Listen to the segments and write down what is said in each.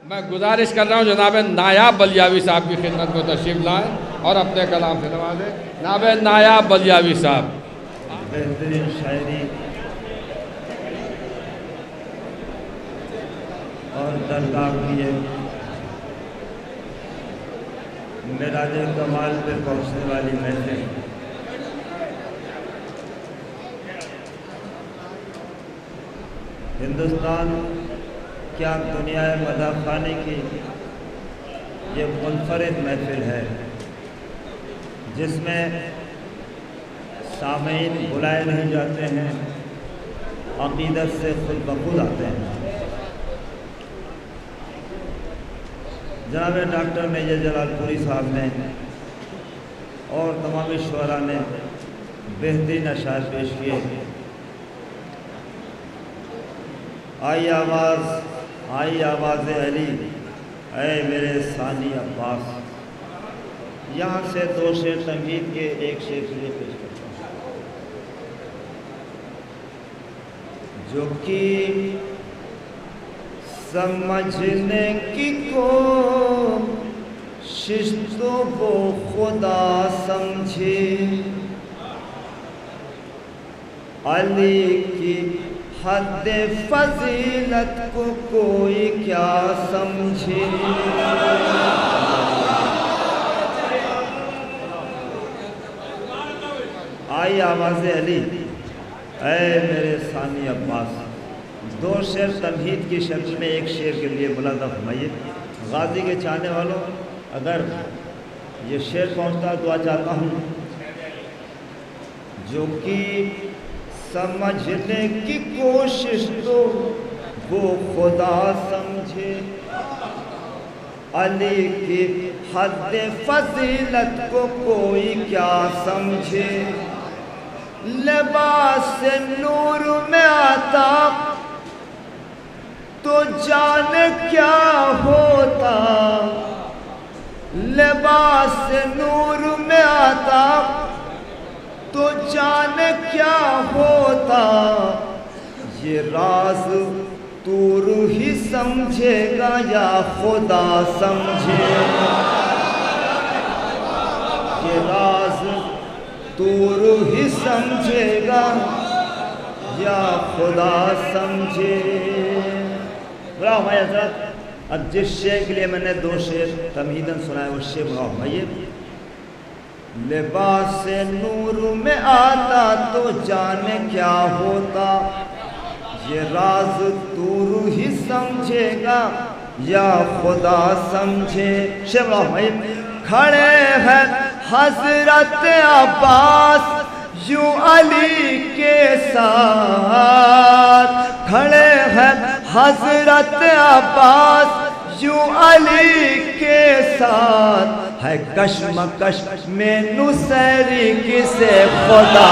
میں گزارش کر رہا ہوں جناب نایاب بلیاوی صاحب کی خدمت کو تشریف لائیں اور اپنے کلام سے نوازیں. جناب نایاب بلیاوی صاحب. بہترین شاعری اور درگاہ کی ہے معراج کمال پہ پہنچنے والی محفل. ہندوستان کیا دنیا مدح خانے کی یہ منفرد محفل ہے جس میں سامعین بلائے نہیں جاتے ہیں، عقیدت سے خود بخود آتے ہیں. جناب ڈاکٹر میجر جلال پوری صاحب نے اور تمامی شعراء نے بہترین اشعار پیش کیے. آئی آواز علی اے میرے ثانی عباس. یہاں سے دو شعر تمہید کے ایک شعر کے لیے پیش کرتا ہوں جو کہ سمجھنے کی کوشش تو وہ خدا سمجھے، علی کی حد فضیلت کو کوئی کیا سمجھے. آئی آواز علی اے میرے ثانی عباس. دو شعر تمہید کی شکل میں ایک شعر کے لیے ملاحظہ فرمائیے. غازی کے چاہنے والوں اگر یہ شعر پہنچتا دعا چاہتا ہوں جو کہ سمجھنے کی کوشش تو وہ خدا سمجھے، علی کی حد فضیلت کو کوئی کیا سمجھے. لباس نور میں آتا تو جانے کیا ہوتا، لباس نور میں آتا تو جانے کیا ہوتا. یہ راز تو روح ہی سمجھے گا یا خدا سمجھے، یہ راز تو روح ہی سمجھے گا یا خدا سمجھے. برا ہمارے حضرت اب جس شعر کے لیے میں نے دو شعر تمہیداً سنائے وہ شعر برا ہمائیے. لباس نور میں آتا تو جانے کیا ہوتا، یہ راز تو روح ہی سمجھے گا یا خدا سمجھے. شعر برا ہمائیے. کھڑے ہیں حضرت عباس یوں علی کے ساتھ، کھڑے ہیں حضرت عباس یوں علی کے ساتھ، ہے کشمکش میں نصیری کسے خدا.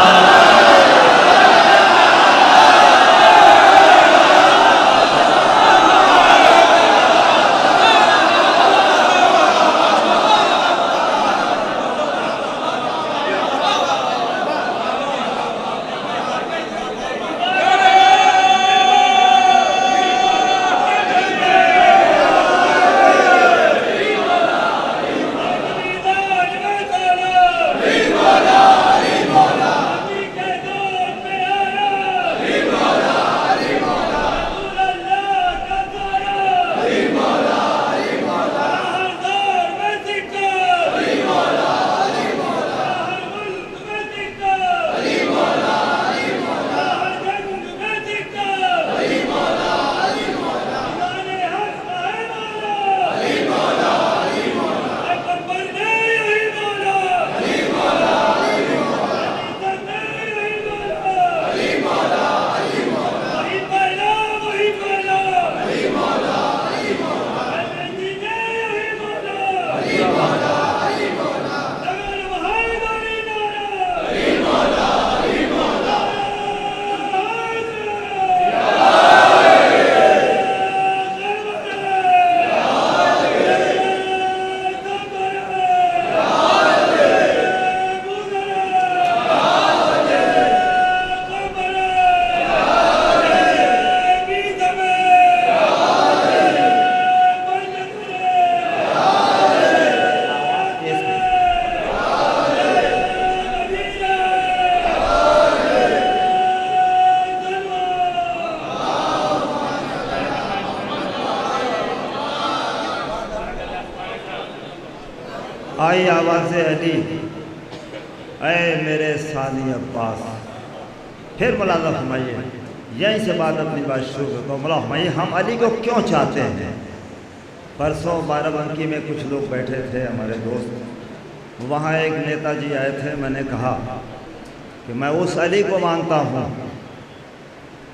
آئی آواز علی اے میرے ثانی عباس. پھر ملاحظہ فرمائیے، یہیں سے بات اپنی بات شروع کرتا ہوں. ملاحظہ فرمائیے ہم علی کو کیوں چاہتے ہیں. پرسوں بارہ بنکی میں کچھ لوگ بیٹھے تھے ہمارے دوست، وہاں ایک نیتا جی آئے تھے. میں نے کہا کہ میں اس علی کو مانتا ہوں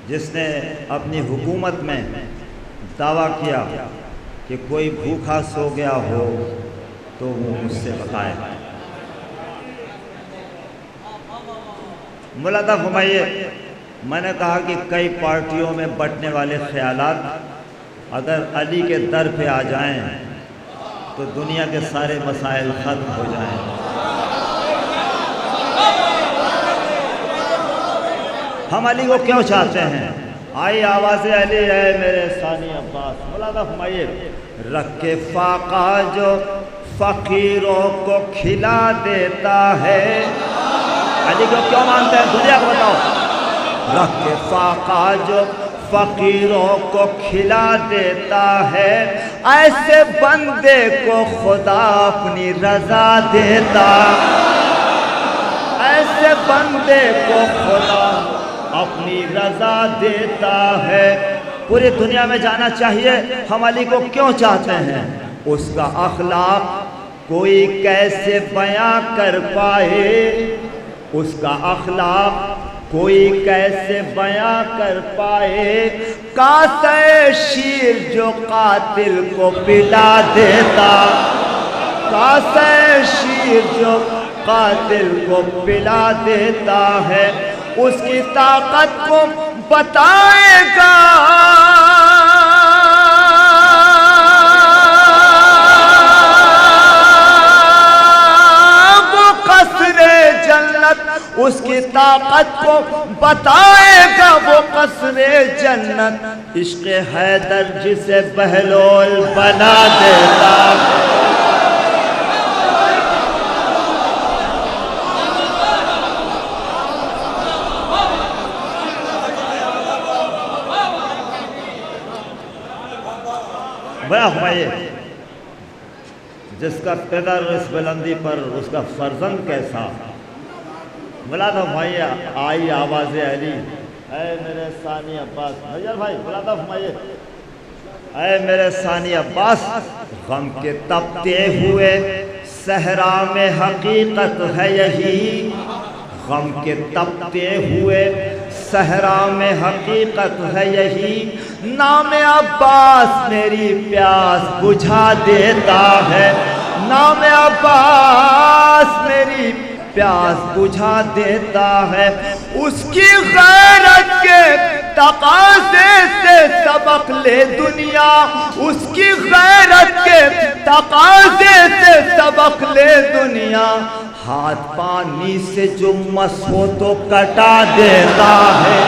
جس نے اپنی حکومت میں دعویٰ کیا کہ کوئی بھوکا سو گیا ہو تو وہ مجھ سے بتائے. ملاحظہ فرمائیے، میں نے کہا کہ کئی پارٹیوں میں بٹنے والے خیالات اگر علی کے در پہ آ جائیں تو دنیا کے سارے مسائل ختم ہو جائیں. ہم علی کو کیوں چاہتے ہیں؟ آئی آواز علی ہے میرے ثانی عباس. ملاحظہ فرمائیے، رکھ کے فاقہ جو فقیروں کو کھلا دیتا ہے. علی کو کیوں مانتے ہیں دنیا کو بتاؤ. رکھ کے فاقہ جو فقیروں کو کھلا دیتا ہے، ایسے بندے کو خدا اپنی رضا دیتا. ایسے بندے کو خدا اپنی رضا دیتا ہے. پوری دنیا میں جانا چاہیے ہم علی کو کیوں چاہتے ہیں. اس کا اخلاق کوئی کیسے بیاں کر پائے. اس کا اخلاق کوئی کیسے بیاں کر پائے. کاسے شیر جو قاتل کو پلا دیتا. کاسے شیر جو قاتل کو پلا دیتا ہے، اس کی طاقت کو بتائے گا. وہ قصر جنت اس کی طاقت کو بتائے گا. وہ قصر جنت عشق حیدر جسے بہلول بنا دیتا. جس کا پدر اس بلندی پر اس کا فرزند کیسا. ملاحظہ فرمائیے، آئی آواز علی اے میرے ثانی عباس. بھائی ملاحظہ فرمائیے، اے میرے ثانی عباس. غم کے تپتے ہوئے صحرا میں حقیقت ہے یہی. غم کے تپتے ہوئے صحرا میں حقیقت ہے یہی. نام عباس میری پیاس بجھا دیتا ہے. نام عباس میری پیاس بجھا دیتا ہے. اس کی غیرت کے تقاضے سے سبق لے دنیا. اس کی غیرت کے تقاضے سے سبق لے دنیا. ہاتھ پانی سے جو مس ہو تو کٹا دیتا ہے.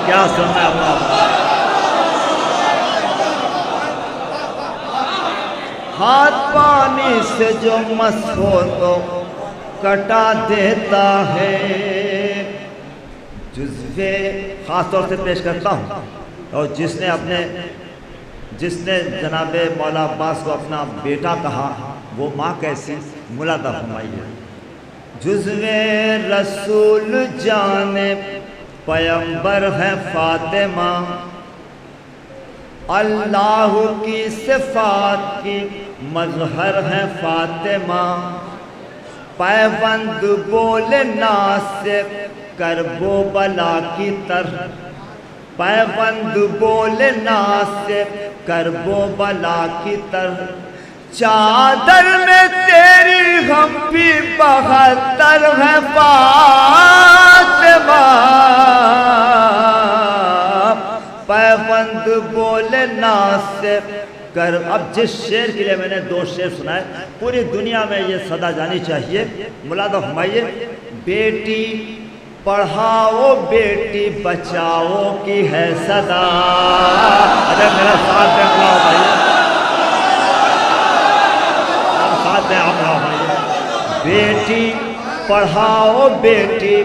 کیا سننا ہے اپنا. ہاتھ پانی سے جو مس ہو تو کٹا دیتا ہے. جزوے خاص طور سے پیش کرتا ہوں، اور جس نے جناب مولا عباس کو اپنا بیٹا کہا وہ ماں کیسی. ملاحظہ فرمائیے، جزوے رسول جان پیمبر ہے فاطمہ. اللہ کی صفات کی مظہر ہے فاطمہ. پیوند بولنا سے کرب و بلا کی طرح. پیوند بولنا سے کرب و بلا کی طرح. چادر میں تیری ہم بھی 72 ہے فاطمہ. پیوند بولنا سے کر. اب جس شعر کے لیے میں نے 2 شعر سنائے، پوری دنیا میں یہ صدا جانی چاہیے. ملاحظہ فرمائیے، بیٹی پڑھاؤ بیٹی بچاؤ کی ہے صدا. اگر میرا ساتھ دیں بیٹی پڑھاؤ بیٹی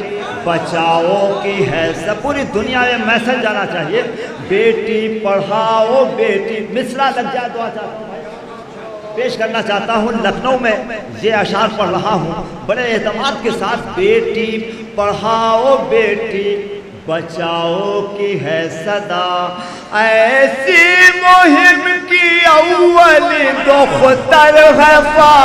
بچاؤ کی ہے. سب پوری دنیا میں میسج جانا چاہیے، بیٹی پڑھاؤ بیٹی. مصرع لگ جائے دعا چاہتا ہوں بھائی. پیش کرنا چاہتا ہوں، لکھنؤ میں یہ اشعار پڑھ رہا ہوں بڑے اعتماد کے ساتھ۔ بیٹی پڑھاؤ بیٹی بچاؤ کی ہے صدا، ایسی مہم کی اول دختر ہے فاطمہ،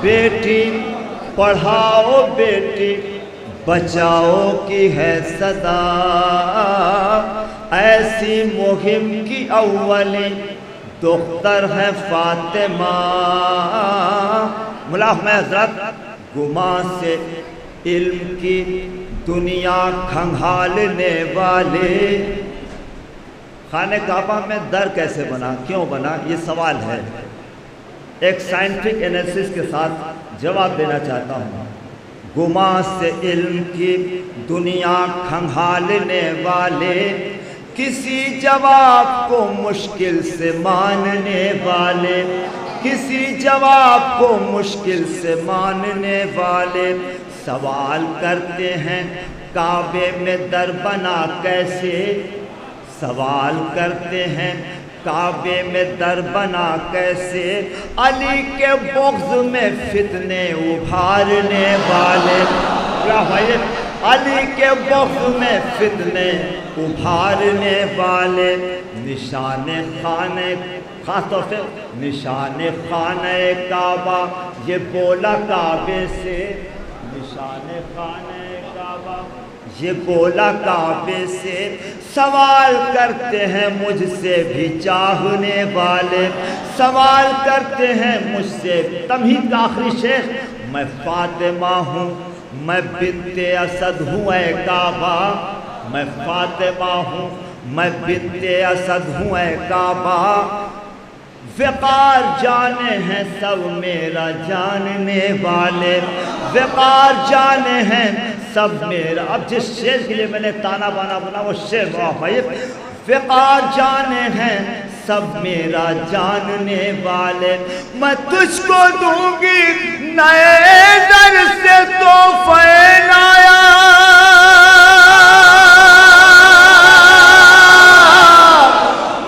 بیٹی پڑھاؤ بیٹی بچاؤ کی ہے صدا، ایسی مہم کی اولی دختر ہے فاطمہ۔ ملاحظہ میں حضرت، گما سے علم کی دنیا کھنگالنے والے، خانہ کعبہ میں در کیسے بنا، کیوں بنا، یہ سوال ہے۔ ایک سائنٹفک انالیسس کے ساتھ جواب دینا چاہتا ہوں۔ گما سے علم کی دنیا کھنگالنے والے، کسی جواب کو مشکل سے ماننے والے، کسی جواب کو مشکل سے ماننے والے، سوال کرتے ہیں کعبے میں در بنا کیسے، سوال کرتے ہیں کعبے میں در بنا کیسے، علی کے بغض میں فتنے ابھارنے والے، علی کے بغض میں فتنے ابھارنے والے، نشان خانہ، خاص طور سے نشان خانہ کعبہ، یہ بولا کعبے سے، نشان خانہ کعبہ یہ بولا کعبے سے، سوال کرتے ہیں مجھ سے بھی چاہنے والے، سوال کرتے ہیں مجھ سے، تمہید کا آخری شیخ، میں فاطمہ ہوں، میں بنت اسد ہوں اے کعبہ، میں فاطمہ ہوں، میں بنت اسد ہوں اے کعبہ، وقار جانے ہیں سب میرا جاننے والے، وقار جانے ہیں سب میرا، اب جس شعر کے لیے میں نے تانا بانا بنا وہ شعر بھائی، وقار جانے ہیں سب میرا جاننے والے، میں تجھ کو دوں گی نئے در سے تحفہ نایا،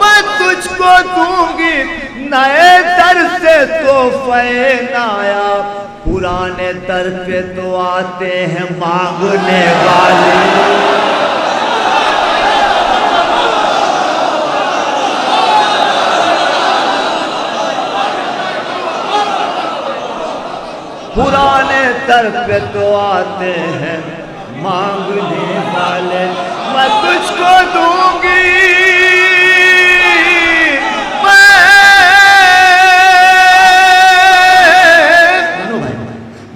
میں تجھ کو دوں گی نئے در سے تحفہ نایا، پرانے در پہ تو آتے ہیں مانگنے والے، پرانے در پہ تو آتے ہیں مانگنے والے، میں تجھ کو دوں گی،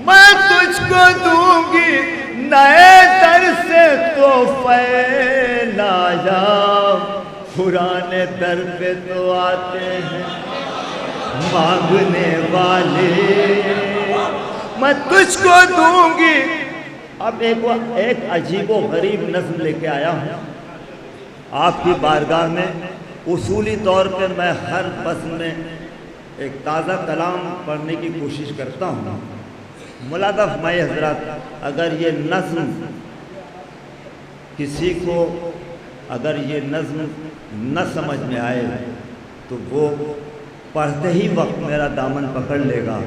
میں تجھ کو دوں گی نئے در سے تحفہ لایا، پرانے در پہ تو آتے ہیں مانگنے والے، میں تجھ کو دوں گی۔ اب ایک عجیب و غریب نظم لے کے آیا ہوں آپ کی بارگاہ میں۔ اصولی طور پر میں ہر فصل میں ایک تازہ کلام پڑھنے کی کوشش کرتا ہوں۔ ملاحظہ فرمائے حضرات، اگر یہ نظم کسی کو اگر یہ نظم نہ سمجھ میں آئے تو وہ پڑھتے ہی وقت میرا دامن پکڑ لے گا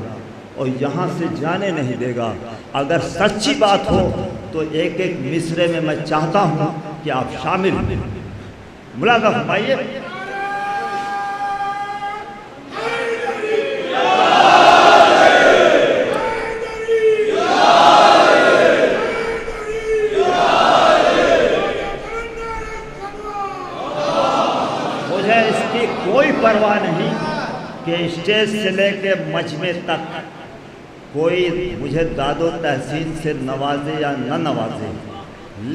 اور یہاں سے جانے نہیں دے گا۔ اگر سچی بات ہو تو ایک ایک مصرے میں میں چاہتا ہوں کہ آپ شامل ہوں۔ ملاحظہ فرمائیے، مجھے اس کی کوئی پرواہ نہیں کہ اسٹیج سے لے کے مجمع تک کوئی مجھے داد و تحسین سے نوازے یا نہ نوازے،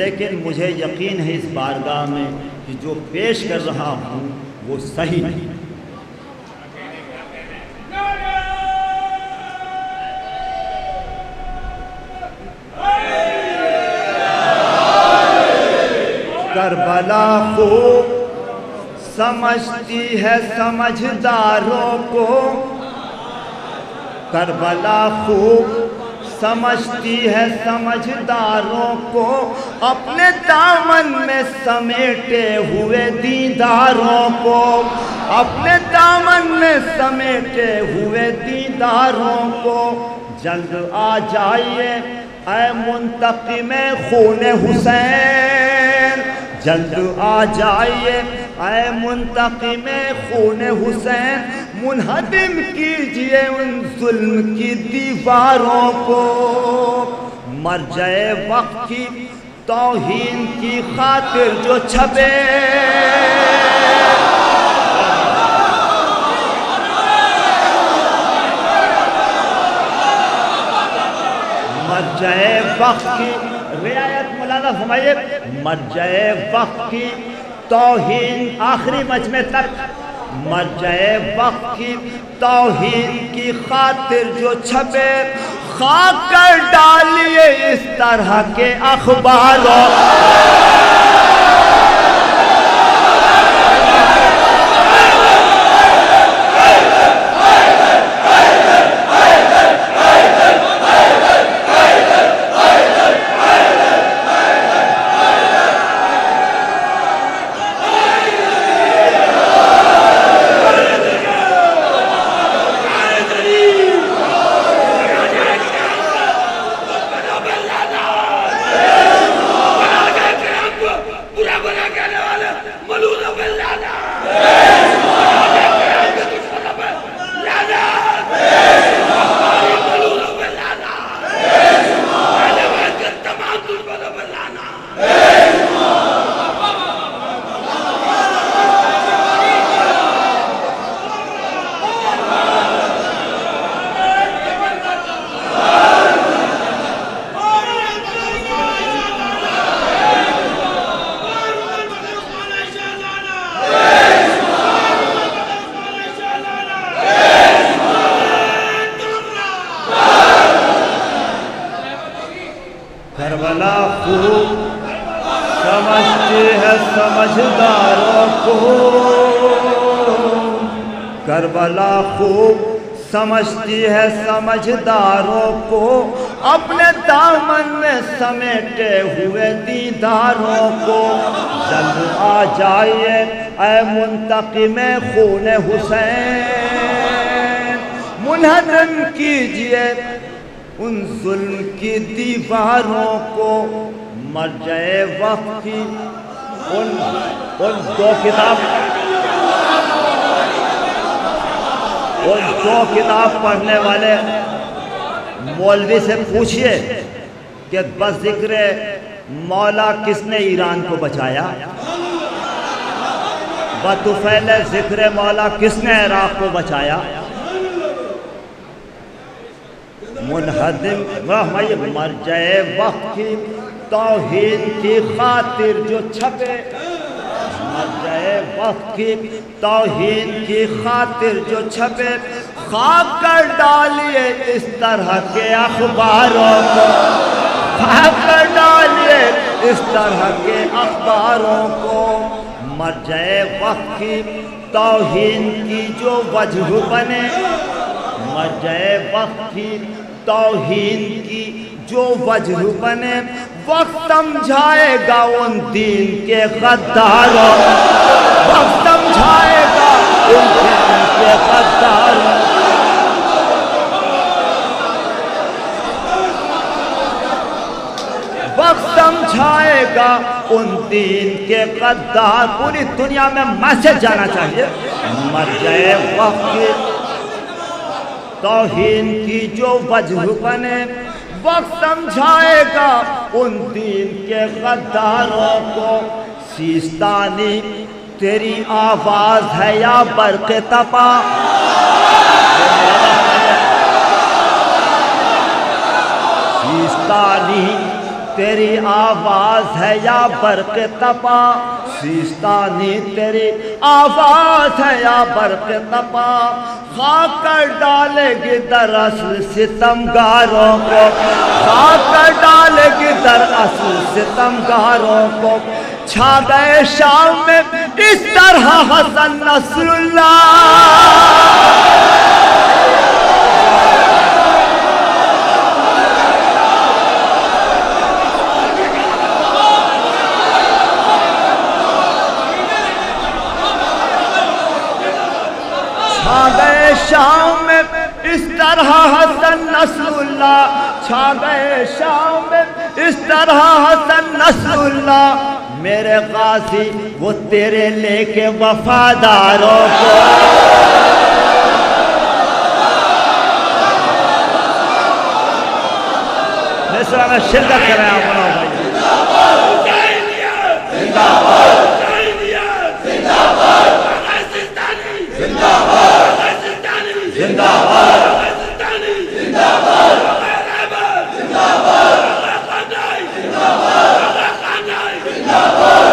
لیکن مجھے یقین ہے اس بارگاہ میں کہ جو پیش کر رہا ہوں وہ صحیح نہیں۔ کربلا خوب سمجھتی ہے سمجھداروں کو، کربلا خوب سمجھتی ہے سمجھداروں کو اپنے دامن میں سمیٹے ہوئے دیداروں کو، اپنے دامن میں سمیٹے ہوئے دیداروں کو۔ جلد آ جائیے اے منتقم خون حسین، جلد آ جائیے اے منتقم خون حسین، منہدم کیجئے ان ظلم کی دیواروں کو۔ مرجع وقت کی توہین کی خاطر جو چھپے، مرجع وقت کی رعایت مولانا فرمائیے، مرجع وقت کی توہین آخری مجمع تک، مرجع وقت کی توہین کی خاطر جو چھپے، خاک کر ڈالیے اس طرح کے اخباروں۔ کربلا خوب سمجھتی ہے سمجھداروں کو، کربلا خوب سمجھتی ہے سمجھداروں کو، اپنے دامن میں سمیٹے ہوئے دیداروں کو۔ جلد آ جائیے اے منتقم خون حسین، منہدم کیجئے ان ظلم کی دیواروں کو۔ مرجع وقت کی ان دو کتاب پڑھنے والے مولوی سے پوچھئے کہ بس ذکر مولا کس نے ایران کو بچایا، بطفیل ذکر مولا کس نے عراق کو بچایا۔ منہدم مرجع وقت کی توہین کی خاطر جو چھپے، مرجع وقت کی توہین کی خاطر جو چھپے، خاک کر ڈالیے اس طرح کے اخباروں کو، خاک کر ڈالیے اس طرح کے اخباروں کو۔ مرجع وقت کی توہین کی جو وجہ بنے، مرجع وقت کی توہین کی جو وجہ بنے، وقت سمجھائے گا ان دین کے غداروں، وقت سمجھائے گا ان دین کے غداروں۔ وقت سمجھائے گا ان دین کے غدار۔ پوری دنیا میں میسج جانا چاہیے، مرجع وقت کی توہین کی جو وجہ بنے، وقت سمجھائے گا ان دین کے غداروں کو۔ سیستانی تیری آواز ہے یا برق تپا، سیستانی تیری آواز ہے یا برق تپا، سیستانی تیری آواز ہے یا برق تپا، خاک کر ڈالے گی دراصل ستمگاروں کو، خاک کر ڈالے گی دراصل ستمگاروں کو۔ چھا گئے شام میں اس طرح حسن نصر اللہ، شام میں اس طرح حسن نصر اللہ، چھا گئے شام میں اس طرح حسن نصر اللہ، میرے غازی وہ تیرے لے کے وفاداروں کو، مصرع میں شرکت کریں آپ بناؤ بھائی، زندہ باد زندہ باد زندہ باد زندہ باد زندہ باد زندہ باد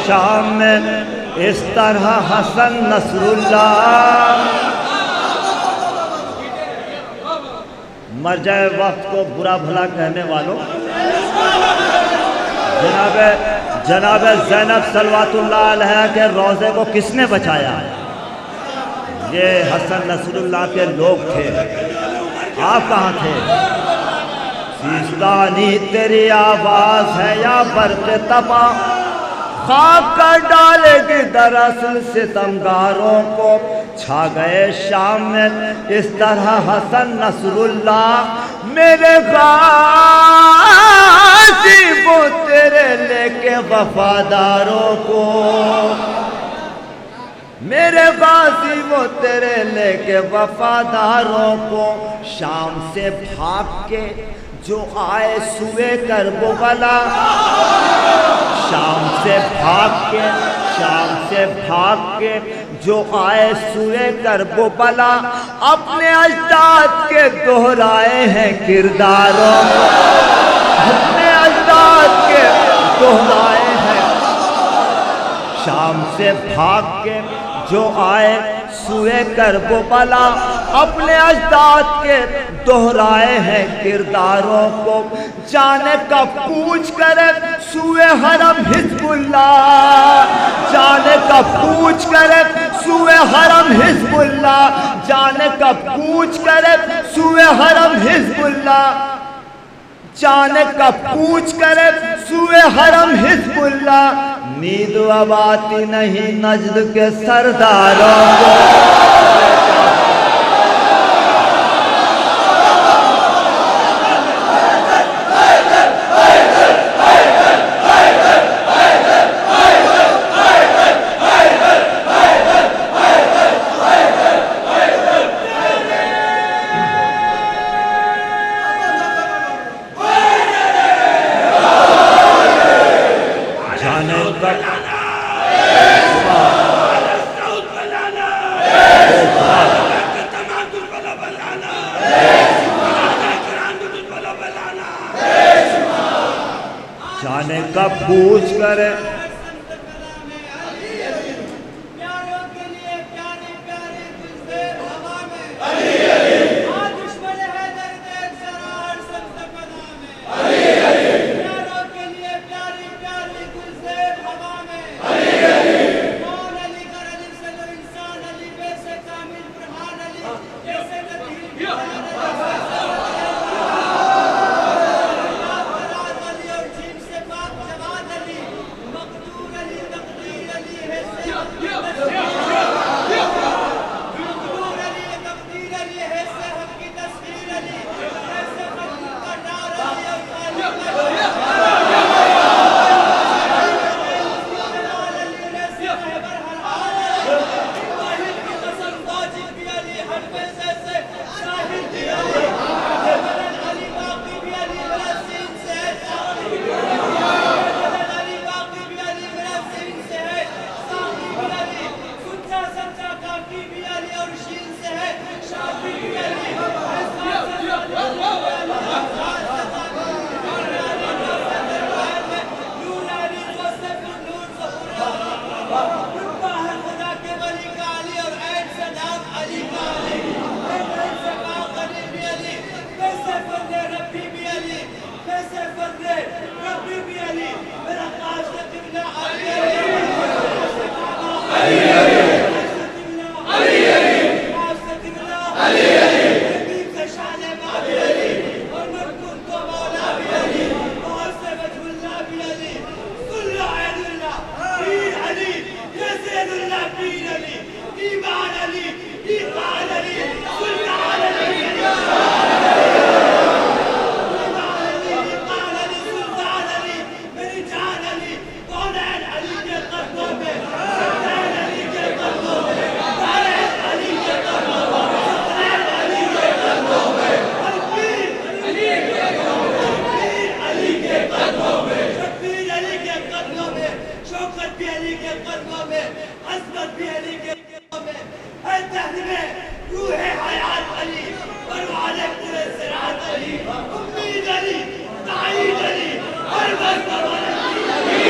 شام میں اس طرح حسن نصر اللہ، مرجع وقت کو برا بھلا کہنے والوں، جناب زینب صلوات اللہ علیہ کے روضے کو کس نے بچایا؟ یہ حسن نصر اللہ کے لوگ تھے، آپ کہاں تھے؟ سیستانی تیری آواز ہے یا برق تپا، خاک کر ڈالے گی دراصل ستمگاروں کو، چھا گئے شام میں اس طرح حسن نصر اللہ، میرے غازی وہ تیرے لے کے وفاداروں کو، میرے غازی وہ تیرے لے کے وفاداروں کو، شام سے بھاگ کے جو آئے سوئے کربلا، شام سے بھاگ کے جو آئے سوئے کربلا، اپنے اجداد کے دہرائے ہیں کرداروں، اپنے اجداد کے دہرائے ہیں، شام سے بھاگ کے جو آئے سوئے کربلا، اپنے اجداد کے دہرائے ہیں کرداروں کو، جانے کب کوچ کرے سوئے حرم حزب اللہ، جانے کب کوچ کرے سوئے حرم حزب اللہ، جانے کب کوچ کرے سوئے حرم حزب اللہ، جانے کب کوچ کرے سوئے حرم حزب اللہ، نیند اب آتی نہیں نجد کے سرداروں کو، جانے کب پوچھ کرے شوکت بھی علی کے قدموں میں، عظمت بھی علی کے قدموں میں، اے دہن میں روح حیات علی، پروان پورے صراط علی، امید علی، تائید علی، ہر وقت ملک کی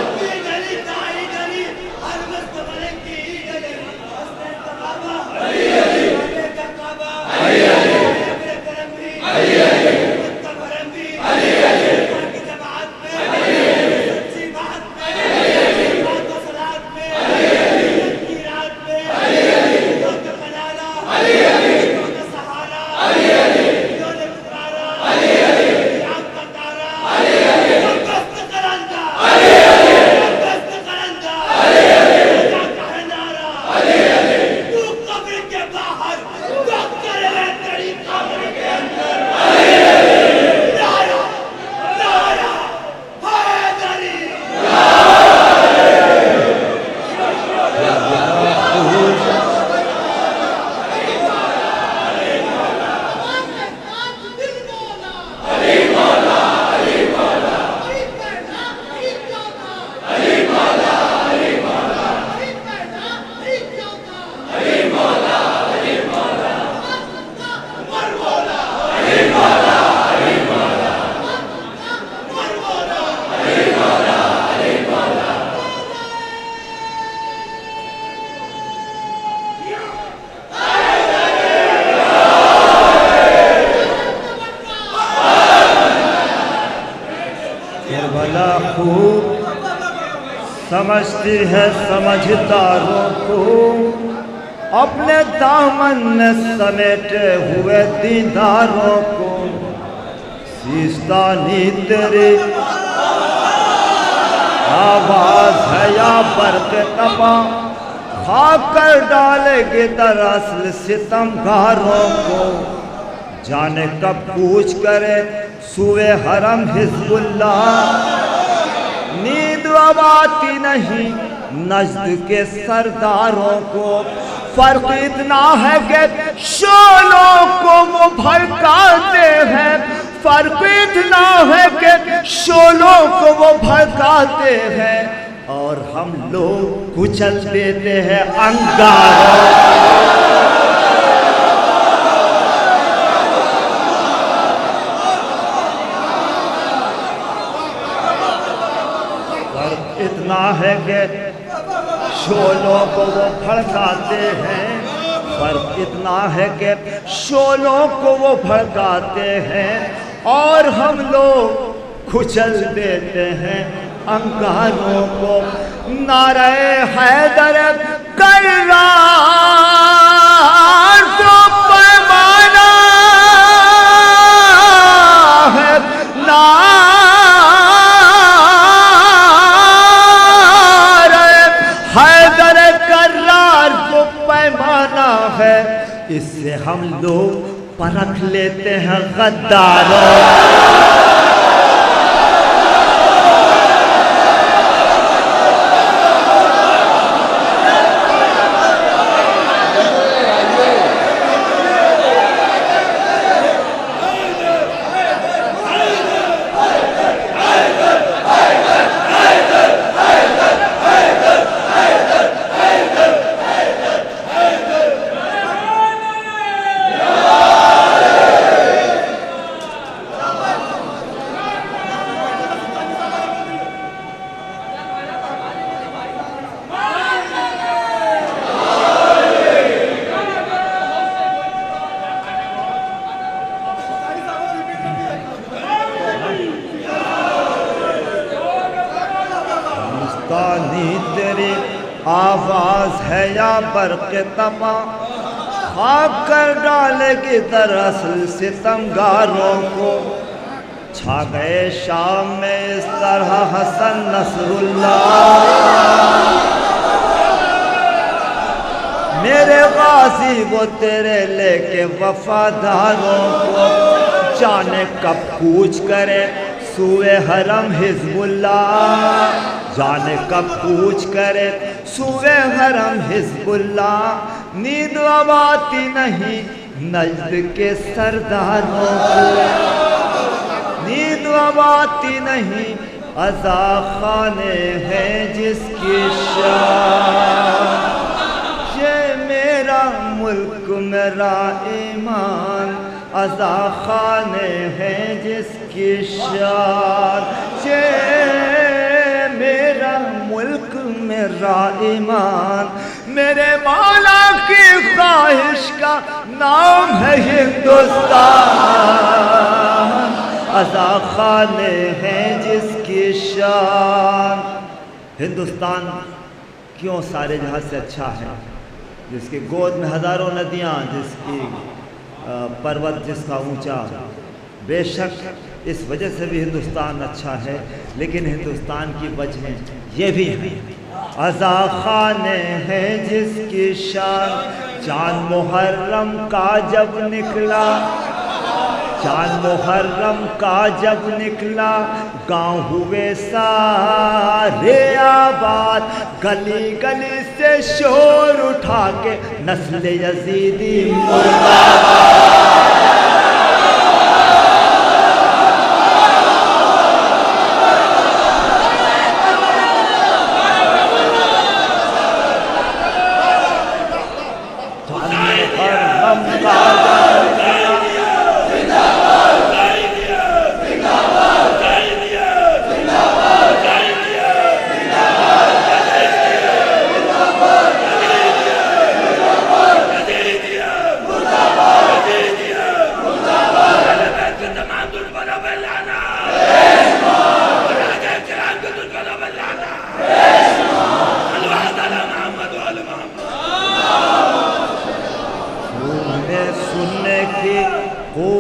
امید علی، تائید علی، ہر وقت ملک کی علی، حسن تقابہ علی علی، کعبے کا کعبہ علی علی، ابن کرم بھی علی علی، متبرم بھی علی علی، کی جماعت میں علی علی، سچی بات میں علی علی، بات و صلات میں علی علی، کی رات میں علی علی، یوم ملالہ علی علی، یوم سہارا علی علی، یوم پکارا علی علی، یام کا تارا علی علی، دست قلندہ علی علی، دست قلندہ علی علی، خدا کا ہے نعرہ علی علی، تو قبر کے باہر وقت کرے تیری قبر کے اندر علی علی، نعرہ نعرہ حیدری کربلا خوب سمجھتی ہے سمجھداروں کو، اپنے دامن میں سمیٹے ہوئے دیداروں کو، سیستانی تیری آواز ہے یا برق تپا، خاک کر ڈالے گی دراصل ستمگاروں کو، جانے کب کوچ کرے سوئے حرم حزب اللہ، نیند اب آتی نہیں نجد کے سرداروں کو، فرق اتنا ہے کہ شعلوں کو وہ بھڑکاتے ہیں، فرق اتنا ہے کہ شعلوں کو وہ بھڑکاتے ہیں، اور ہم لوگ کچل دیتے ہیں انگاروں۔ اتنا ہے کہ شعلوں کو وہ بھڑکاتے ہیں، فرق اتنا ہے کہ شعلوں کو وہ بھڑکاتے ہیں، اور ہم لوگ کچل دیتے ہیں انگاروں کو۔ نعرہ حیدر کرار جو پیمانہ ہے، حیدر کرار جو پیمانہ ہے، اس سے ہم لوگ پرکھ لیتے ہیں غداروں۔ تیری آواز ہے یا برق تپا، خاک کر ڈالے گی دراصل ستمگاروں کو۔ چھا گئے شام میں اس طرح حسن نصر اللہ، میرے غازی وہ تیرے لے کے وفاداروں کو، جانے کب کوچ کرے سوئے حرم حزب اللہ، جانے کب کوچ کرے سوئے حرم حزب اللہ، نیند اب آتی نہیں نجد کے سرداروں کو، نیند اب آتی نہیں عزا خانے ہیں جس کی شان، یہ میرا ملک میرا ایمان، عزا خانے ہیں جس کی شان، یہ میرا ملک میرا ایمان، میرے مولا کی خواہش کا نام ہے ہندوستان، عزا خانے ہیں جس کی شان۔ ہندوستان کیوں سارے جہاں سے اچھا ہے؟ جس کی گود میں ہزاروں ندیاں، جس کی پروت جس کا اونچا، بے شک اس وجہ سے بھی ہندوستان اچھا ہے، لیکن ہندوستان کی وجہیں یہ بھی ہیں۔ عزا خانے ہیں جس کی شان، چاند محرم کا جب نکلا، چاند محرم کا جب نکلا، گاؤں ہوئے سارے آباد، گلی گلی سے شور اٹھا کے نسل یزیدی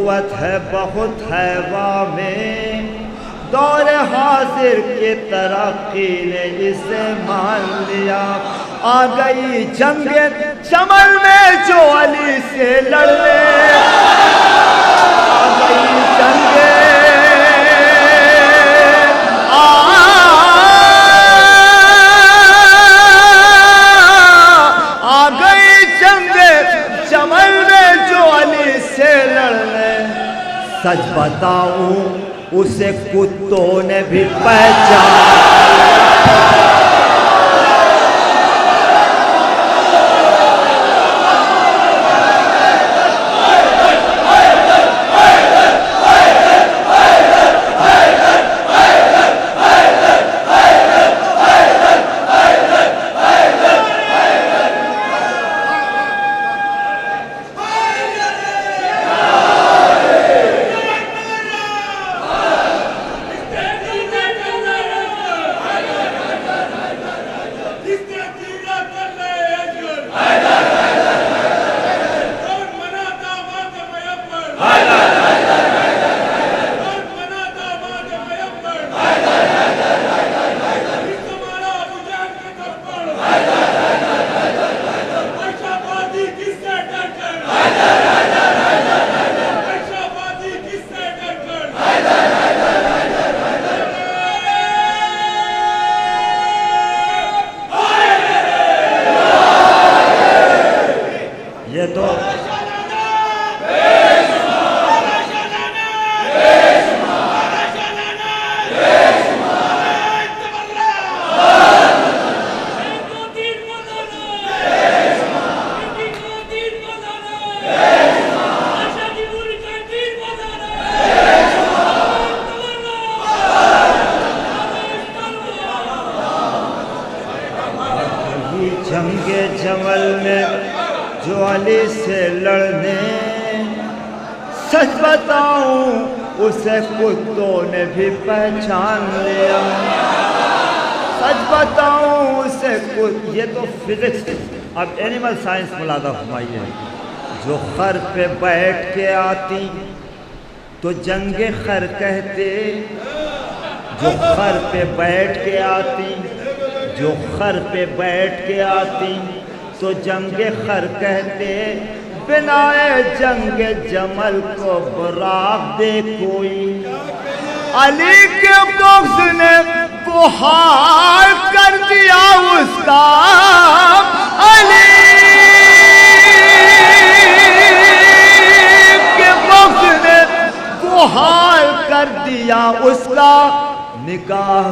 مرد ہے بہت ہیوا میں، دور حاضر کی ترقی نے اسے مان لیا، آ گئی جنگ جمل میں جو علی سے لڑنے، آ گئی جنگ آ گئی جنگ جمل میں جو علی سے لڑنے، سچ بتاؤں اسے کتوں نے بھی پہچانا، جنگ جمل میں جو علی سے لڑنے، سچ بتاؤں اسے کتوں نے بھی پہچان لیا، سچ بتاؤں اسے یہ تو فزکس، اب اینیمل سائنس ملادہ فرمائیے، جو خر پہ بیٹھ کے آتی تو جنگ خر کہتے، جو خر پہ بیٹھ کے آتی، جو خر پہ بیٹھ کے آتی تو جنگ خر کہتے، بنائے جنگ جمل کو براق دے کوئی، علی کے بغض نے بحال کر دیا اس کا، علی کے بغض نے بحال کر دیا اس کا، نگاہ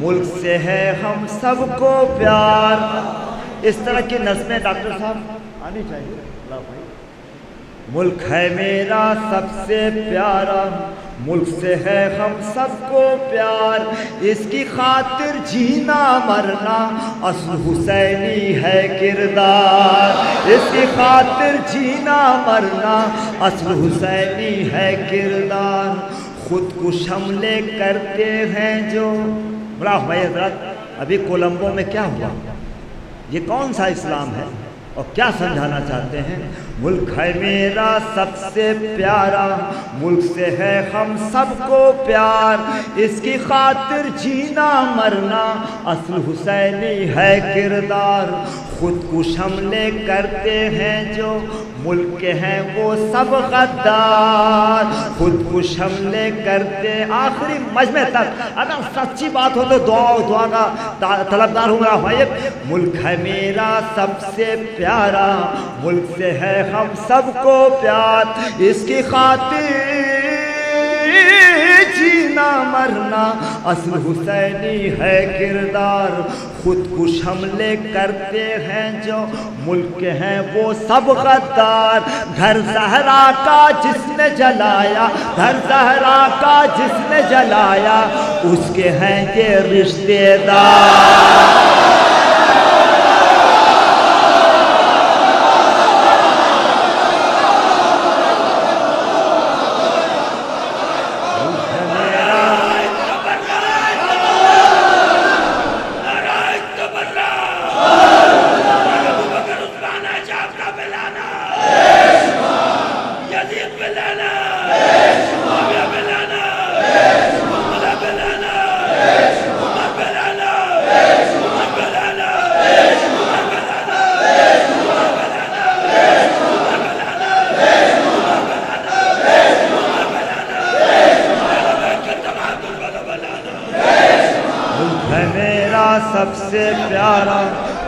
ملک سے ہے ہم سب کو پیار. اس طرح کی نظمیں ڈاکٹر صاحب آنی چاہیے. ملک ہے میرا سب سے پیارا, ملک سے ہے ہم سب کو پیار, اس کی خاطر جینا مرنا اصل حسینی ہے کردار. اس کی خاطر جینا مرنا اصل حسینی ہے کردار. خود کش حملے کرتے ہیں جو. بڑا بھائی حضرت ابھی کولمبو میں کیا ہوا؟ یہ کون سا اسلام ہے اور کیا سمجھانا چاہتے ہیں؟ ملک ہے میرا سب سے پیارا, ملک سے ہے ہم سب کو پیار, اس کی خاطر جینا مرنا اصل حسینی ہے کردار. خود کش حملے کرتے ہیں جو ملک کے ہیں وہ سب غدار. خود کش حملے کرتے آخری مجمع تک. اگر سچی بات ہو تو دعا کا طلبدار ہوں گا بھائی. ملک ہے میرا سب سے پیارا, ملک سے ہے ہم سب کو پیار, اس کی خاطر جینا مرنا اصل حسینی ہے کردار. خود کش حملے کرتے ہیں جو ملک کے ہیں وہ سب غدار. گھر زہرا کا جس نے جلایا, گھر زہرا کا جس نے جلایا, اس کے ہیں یہ رشتے دار. سب سے پیارا,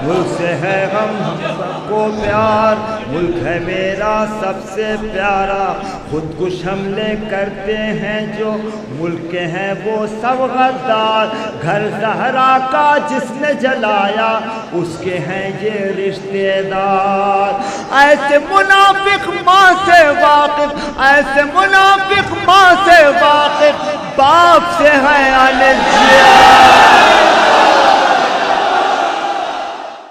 ملک سے ہے ہم سب کو پیار, ملک ہے میرا سب سے پیارا. خود کش حملے کرتے ہیں جو ملک کے ہیں وہ سب غدار. گھر زہرا کا جس نے جلایا, اس کے ہیں یہ رشتے دار. ایسے منافق ماں سے واقف, ایسے منافق ماں سے واقف, باپ سے ہے الجھا.